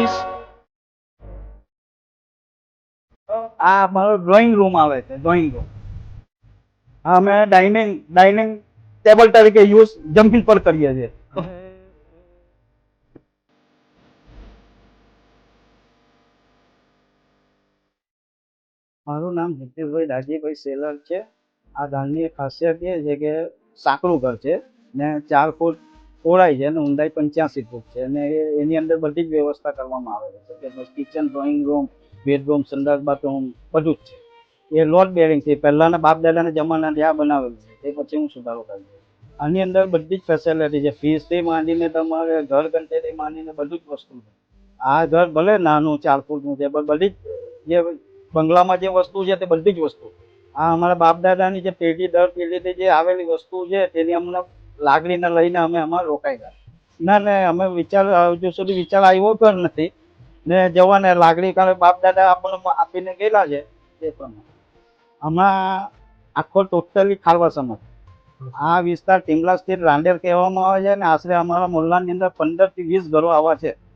Office, આ મારો drawing room આવે છે, ડ્રોઈંગ રૂમ. હા, અમે ડાઇનિંગ ડાઇનિંગ ટેબલ તરીકે યુઝ જમીન પર કરીએ છીએ. મારું નામ જીતેશભાઈ દાજીભાઈ સેલર છે. આ ઘરની ખાસિયત એ છે કે સાંકડું ઘર છે ને 4 ફૂટ પહોળાઈ છે અને ઊંડાઈ 85 ફૂટ છે અને એની અંદર બધી જ વ્યવસ્થા કરવામાં આવેલી છે કે કિચન, ડ્રોઈંગ રૂમ, બેડરૂમ, સંડાસ, બાથરૂમ બધું જ છે. એ લોડ બેરિંગ છે, પહેલાના બાપ દાદાના જમાનાથી આ બનાવેલું છે, તે પછી હું સુધારો કર્યો છે. આની અંદર બધી જ ફેસિલિટી છે, ફ્રીજથી માંડીને તમારે ઘર ઘંટેથી માંડીને બધું જ વસ્તુ છે. આ ઘર ભલે નાનું 4 ફૂટનું છે પણ બધી જ જે બંગલામાં જે વસ્તુ છે તે બધી જ વસ્તુ, આ અમારા બાપ દાદાની જે પેઢી દર પેઢીથી જે આવેલી વસ્તુ છે તેની અમને લાગણીને લઈને અમે અમારે રોકાયા. ના અમે વિચાર હજુ સુધી વિચાર આવ્યો પણ નથી ને જવાને લાગણી કારણ બાપ દાદા આપણને આપીને ગયેલા છે તે પ્રમાણે. હમણાં આખો ટોટલી ખારવા સમાજ, આ વિસ્તાર ટીંગલા સ્થિત રાંદેર કહેવામાં આવે છે અને આશરે અમારા મોહલ્લાની અંદર 15 થી 20 ઘરો આવા છે.